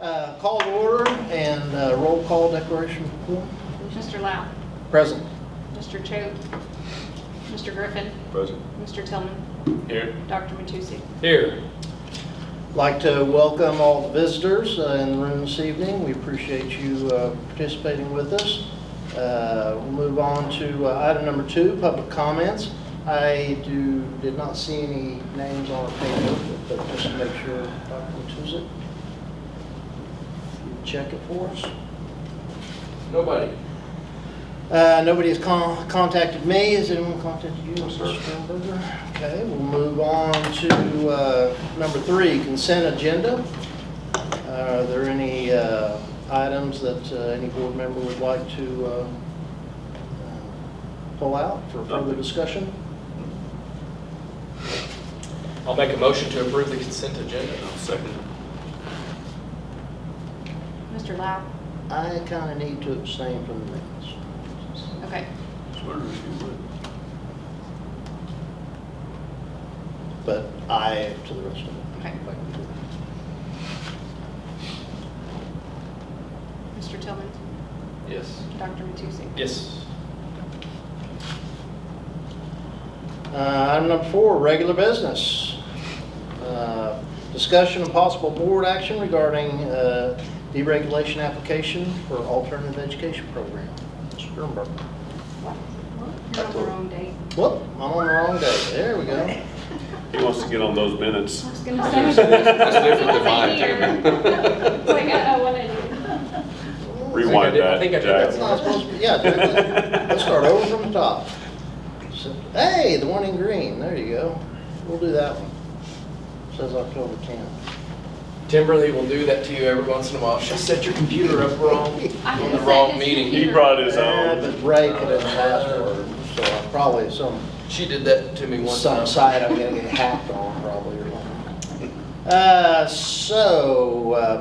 Call to order and roll call declaration. Mr. Lau. Present. Mr. Choate. Mr. Griffin. Present. Mr. Tillman. Here. Dr. Matusi. Here. Like to welcome all the visitors in the room this evening. We appreciate you participating with us. We'll move on to item number 2, public comments. I did not see any names on our paper, but just to make sure, Dr. Matusi, check it for us. Nobody. Nobody has contacted me. Has anyone contacted you, Mr. Sternberger? Okay, we'll move on to number 3, consent agenda. Are there any items that any board member would like to pull out for further discussion? I'll make a motion to approve the consent agenda. I'll second. Mr. Lau. I kind of need to abstain from the minutes. Okay. But I to the rest of it. Okay. Mr. Tillman. Yes. Dr. Matusi. Yes. Item number 4, regular business. Discussion and possible board action regarding deregulation application for alternative education program. Mr. Sternberger. You're on the wrong date. Whoop, I'm on the wrong day. There we go. He wants to get on those minutes. I was going to say. That's different than mine, It's like, I know what I do. Rewind I that, think I did Jack. That's not supposed to be, yeah, let's start over from the top. So, hey, the one in green, there you go. We'll do that one. Says October 10th. Timberly will do that to you every once in a while. She'll set your computer up wrong I on can the wrong set his meeting. He computer. brought his Yeah, own. but break it in password, so probably She did that to me one some time. site I'm gonna get hacked on probably or something.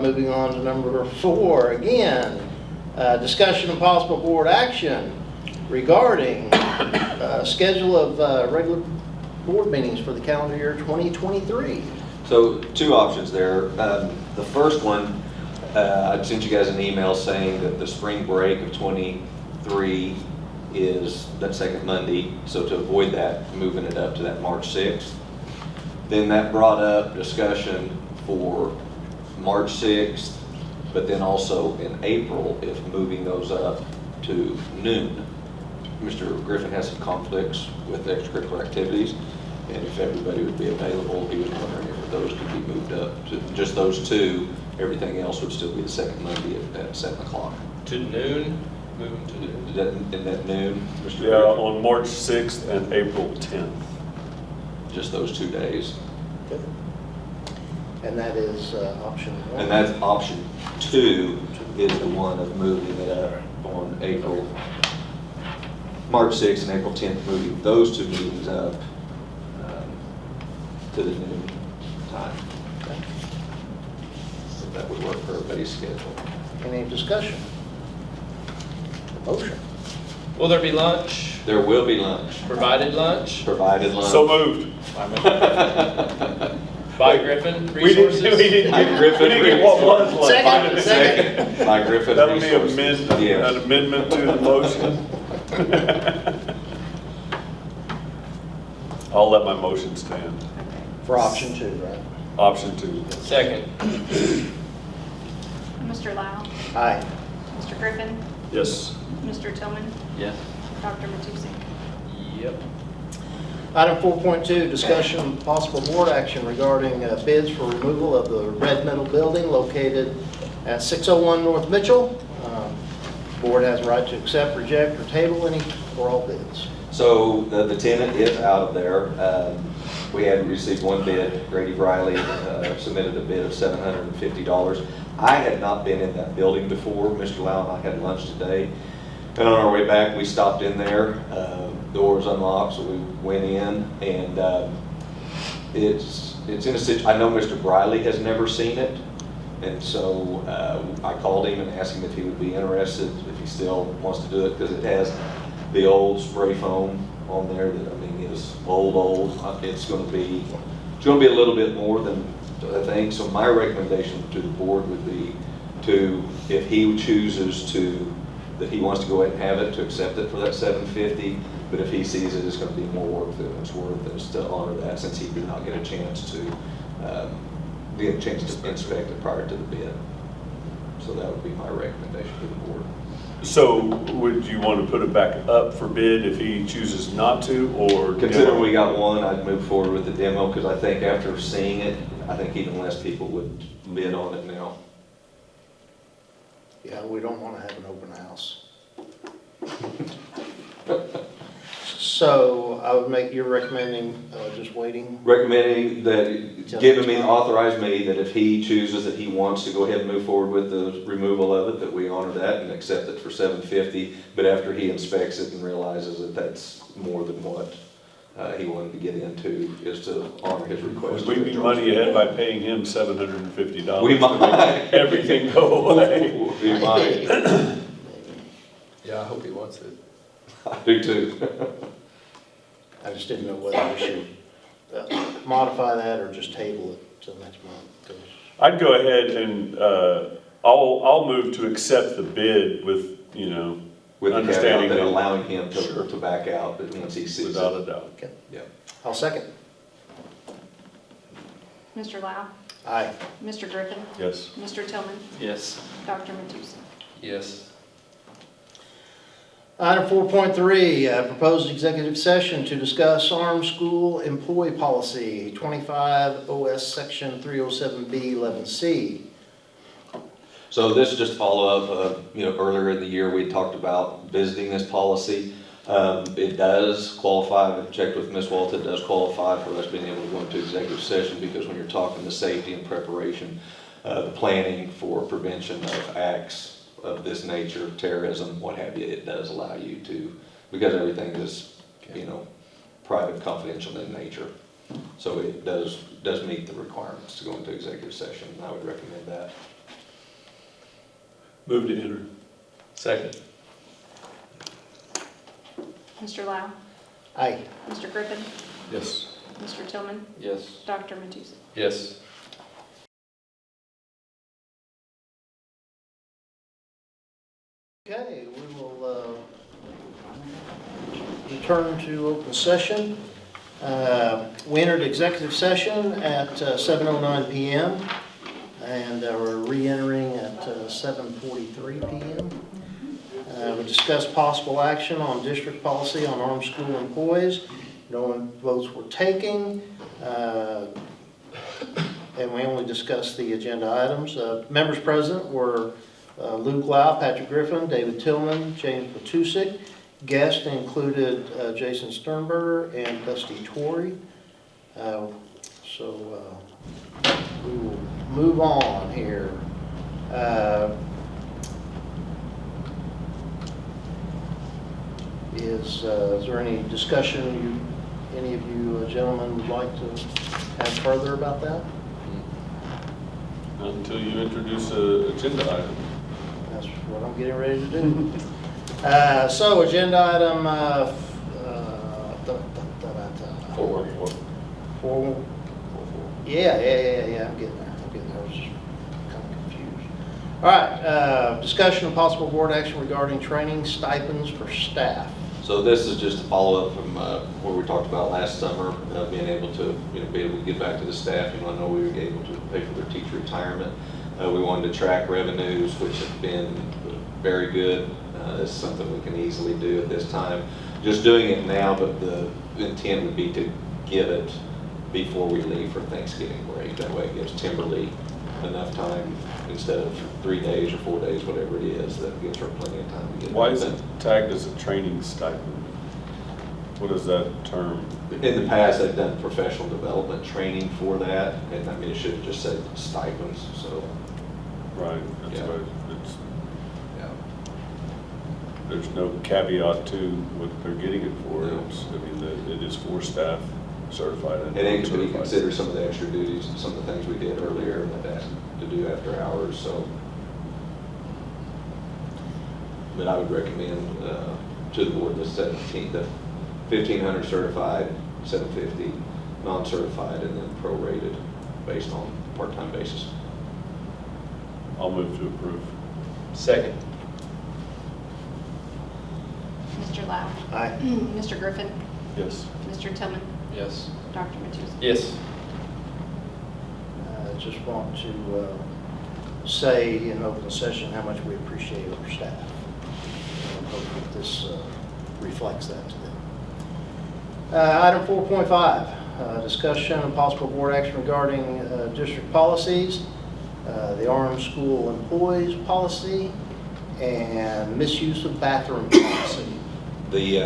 Moving on to number 4, again, discussion and possible board action regarding schedule of regular board meetings for the calendar year 2023. So 2 options there. The first one, I sent you guys an email saying that the spring break of 23 is that second Monday. So to avoid that, moving it up to that March 6th. Then that brought up discussion for March 6th, but then also in April, if moving those up to noon. Mr. Griffin has some conflicts with extracurricular activities, and if everybody would be available, he was wondering if those could be moved up to just those 2. Everything else would still be the second Monday at 7 o'clock. To noon, moving to noon. Is that in that noon, Mr. Yeah, Griffin? on March 6th and April 10th. Just those 2 days. Good. And that is option 1. And that's option 2 is the one of moving it up on March 6th and April 10th, moving those 2 meetings up to the noon time. Okay. If that would work for everybody's schedule. Any discussion? Motion. Will there be lunch? There will be lunch, Provided lunch? provided lunch. So moved. By Griffin We didn't Resources? get Griffin what was left. Second. Second, by Griffin That would be Resources. Yes. an amendment to the motion. I'll let my motion stand. For option 2, right? Option 2. Second. Mr. Lau. Aye. Mr. Griffin. Yes. Mr. Tillman. Yes. Dr. Matusi. Yep. Item 4.2, discussion and possible board action regarding bids for removal of the red metal building located at 601 North Mitchell. Board has a right to accept, reject, or table any or all bids. So the tenant is out of there. We had received 1 bid. Grady Briley submitted a bid of $750. I had not been in that building before. Mr. Lau and I had lunch today. And on our way back, we stopped in there. Door was unlocked, so we went in. And it's in a situation, I know Mr. Briley has never seen it. And so I called him and asked him if he would be interested, if he still wants to do it, because it has the old spray foam on there that, I mean, is old. It's going to be a little bit more than I think. So my recommendation to the board would be to, if he chooses to, that he wants to go ahead and have it, to accept it for that $750. But if he sees it, it's going to be more work than it's worth, it's to honor that, since he did not get a chance to inspect it prior to the bid. So that would be my recommendation to the board. So would you want to put it back up for bid if he chooses not to, or? Considering we got one, I'd move forward with the demo, because I think after seeing it, I think even less people would bid on it now. Yeah, we don't want to have an open house. So I would make, you're recommending just waiting? Recommending that, giving me, authorize me that if he chooses that he wants to go ahead and move forward with the removal of it, that we honor that and accept it for $750. But after he inspects it and realizes that that's more than what he wanted to get into, is to honor his request. Would we be money ahead by paying him $750? We might. to make everything go away. We might. Yeah, I hope he wants it. I do too. I just didn't know whether we should modify that or just table it till next month. 'Cause I'd go ahead and, I'll move to accept the bid with, With the caveat understanding that that, allowing him Sure. to back out, but once he sees without it. a doubt. Okay, Yeah. I'll second. Mr. Lau, Aye. Mr. Griffin, Yes. Mr. Tillman, Yes. Dr. Matusek. Yes. Item 4.3, proposed executive session to discuss armed school employee policy, 25 OS Section 307B 11C. So this is just follow up, earlier in the year, we talked about visiting this policy. It does qualify, I've checked with Ms. Walton, it does qualify for us being able to go into executive session, because when you're talking the safety and preparation, the planning for prevention of acts of this nature, terrorism, what have you, it does allow you to, because everything is, private, confidential in nature. So it does meet the requirements to go into executive session, and I would recommend that. Move to enter. Second. Mr. Lau, Aye. Mr. Griffin, Yes. Mr. Tillman, Yes. Dr. Matusek. Yes. Okay, we will return to open session. We entered executive session at 7:09 PM, and we're re-entering at 7:43 PM. We discussed possible action on district policy on armed school employees. No votes were taken, and we only discussed the agenda items. Members present were Luke Lau, Patrick Griffin, David Tillman, James Matusek. Guests included Jason Sternberger and Dusty Torrey. So we will move on here. Is there any discussion any of you gentlemen would like to have further about that? Not until you introduce an agenda item. That's what I'm getting ready to do. So agenda item 4. Yeah, I'm getting there. I was just kind of confused. All right, discussion of possible board action regarding training stipends for staff. So this is just a follow-up from what we talked about last summer, being able to, be able to get back to the staff. I know we were able to pay for their teacher retirement. We wanted to track revenues, which have been very good. It's something we can easily do at this time. Just doing it now, but the intent would be to give it before we leave for Thanksgiving break. That way it gives Timberly enough time, instead of 3 days or 4 days, whatever it is, that gives her plenty of time to get it. Why is it tagged as a training stipend? What is that term? In the past, they've done professional development training for that, and it should have just said stipends, so. Right, that's Yeah. what it's, Yeah. there's no caveat to what they're getting it for. No. It is for staff certified and And it could be non-certified. considered some of the extra duties and some of the things we did earlier that asked to do after hours, so. But I would recommend to the board the 1,500 certified, 750 non-certified, and then prorated based on part-time basis. I'll move to approve. Second. Mr. Lau. Aye. Mr. Griffin. Yes. Mr. Tillman. Yes. Dr. Matusek. Yes. I just want to say in open session how much we appreciate our staff. And I hope that this reflects that to them. Item 4.5, discussion and possible board action regarding district policies, the armed school employees policy, and misuse of bathroom policy. The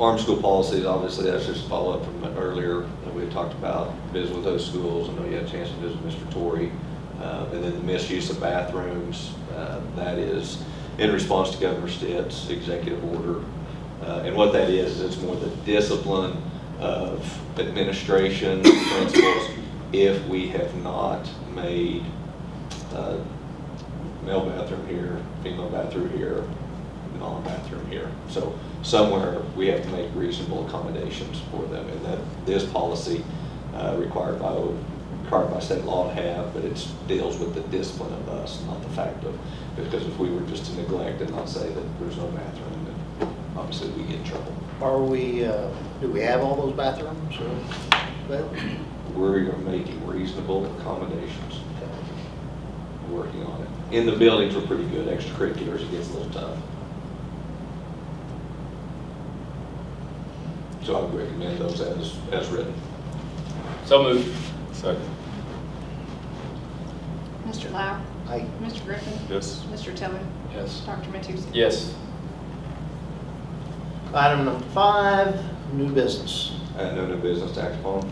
armed school policies, obviously, that's just a follow-up from earlier that we had talked about, visit with those schools. I know you had a chance to visit Mr. Torrey. And then the misuse of bathrooms, that is in response to Governor Stitt's executive order. And what that is it's more the discipline of administration, principals, if we have not made male bathroom here, female bathroom here, non-bathroom here. So somewhere we have to make reasonable accommodations for them, and that this policy required by state law to have, but it deals with the discipline of us, not the fact of, because if we were just to neglect and not say that there's no bathroom, then obviously we get in trouble. Are we, do we have all those bathrooms available? We're making reasonable accommodations, working on it. In the buildings, we're pretty good. Extracurriculars, it gets a little tough. So I would recommend those as written. So moved. Second. Mr. Lau. Aye. Mr. Griffin. Yes. Mr. Tillman. Yes. Dr. Matusek. Yes. Item number 5, new business. No new business to act upon.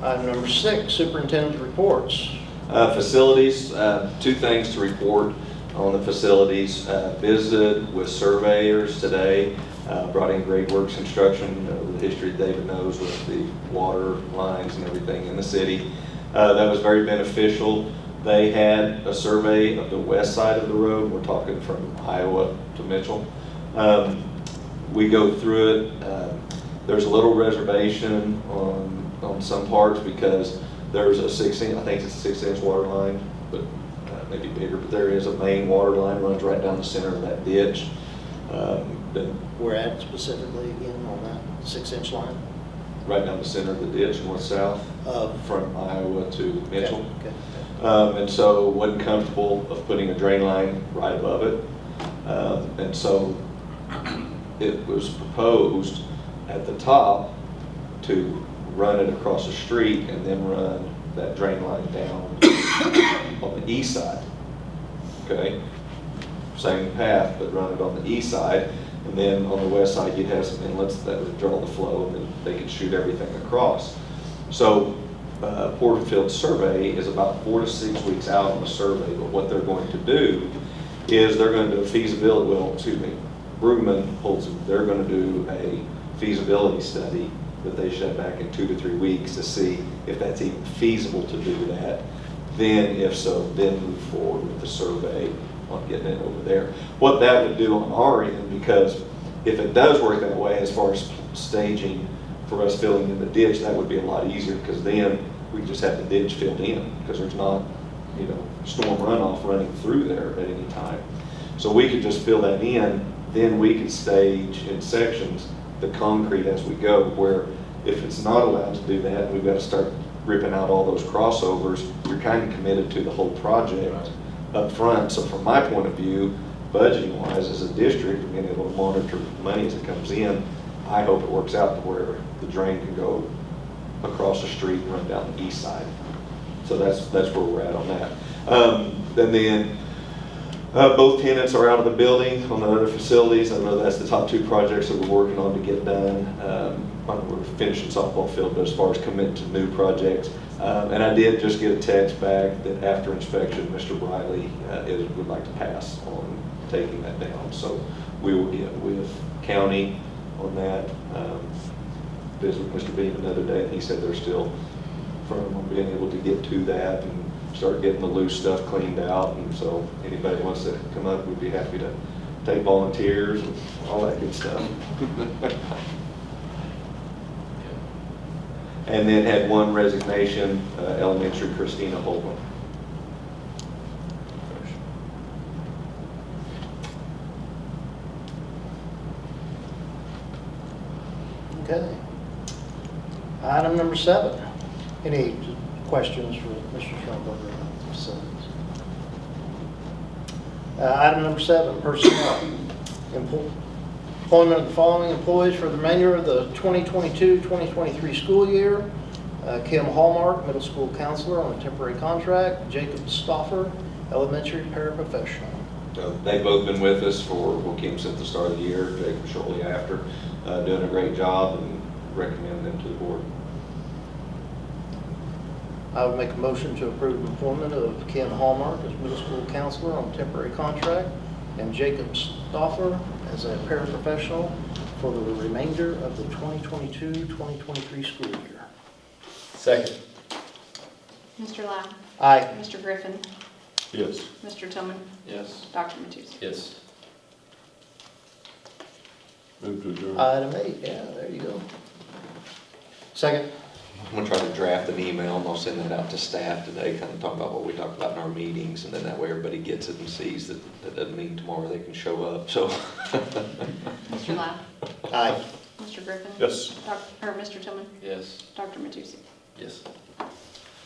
Item number 6, superintendent's reports. Facilities, 2 things to report on the facilities. Visited with surveyors today, brought in Great Works Construction, the history David knows with the water lines and everything in the city. That was very beneficial. They had a survey of the west side of the road. We're talking from Iowa to Mitchell. We go through it. There's a little reservation on some parts because there's a 6-inch, I think it's a 6-inch water line, but maybe bigger, but there is a main water line runs right down the center of that ditch. Where at specifically again on that 6-inch line? Right down the center of the ditch, north-south, Of from Iowa to Mitchell. Okay. And so wasn't comfortable of putting a drain line right above it. And so it was proposed at the top to run it across the street and then run that drain line down on the east side. Okay? Same path, but run it on the east side. And then on the west side, you'd have some inlets that would draw the flow, and then they could shoot everything across. So Porterfield's survey is about 4 to 6 weeks out on the survey, but what they're going to do is they're going to do a feasibility, Brugman holds, they're going to do a feasibility study that they should have back in 2 to 3 weeks to see if that's even feasible to do that. Then, if so, then move forward with the survey on getting it over there. What that would do on our end, because if it does work that way as far as staging for us filling in the ditch, that would be a lot easier, because then we just have the ditch filled in, because there's not, storm runoff running through there at any time. So we could just fill that in, then we could stage in sections the concrete as we go, where if it's not allowed to do that, we've got to start ripping out all those crossovers, you're kind of committed to the whole project up front. So from my point of view, budgeting wise as a district, being able to monitor money as it comes in, I hope it works out to where the drain can go across the street and run down the east side. So that's where we're at on that. And then both tenants are out of the building on the other facilities. I know that's the top 2 projects that we're working on to get done. We're finishing softball field, but as far as committing to new projects. And I did just get a text back that after inspection, Mr. Briley would like to pass on taking that down. So we will get with county on that. Visit with Mr. Beam another day, and he said they're still firm on being able to get to that and start getting the loose stuff cleaned out. And so anybody wants to come up, we'd be happy to take volunteers and all that good stuff. And then had 1 resignation, elementary Christina Holman. Item number 7. Any questions for Mr. Schlumberger? Item number 7, personnel. Employment of the following employees for the remainder of the 2022-2023 school year. Kim Hallmark, middle school counselor on a temporary contract. Jacob Stoffer, elementary paraprofessional. They've both been with us for, well, Kim since the start of the year, Jacob shortly after, doing a great job, and recommend them to the board. I would make a motion to approve employment of Kim Hallmark as middle school counselor on a temporary contract and Jacob Stoffer as a paraprofessional for the remainder of the 2022-2023 school year. Second. Mr. Lau. Aye. Mr. Griffin. Yes. Mr. Tillman. Yes. Dr. Matusek. Yes. Move to adjourn. Item 8, yeah, there you go. Second. I'm gonna try to draft an email, and I'll send that out to staff today, kind of talk about what we talked about in our meetings, and then that way everybody gets it and sees that that doesn't mean tomorrow they can show up, so. Mr. Lau. Aye. Mr. Griffin. Yes. Mr. Tillman. Yes. Dr. Matusek. Yes.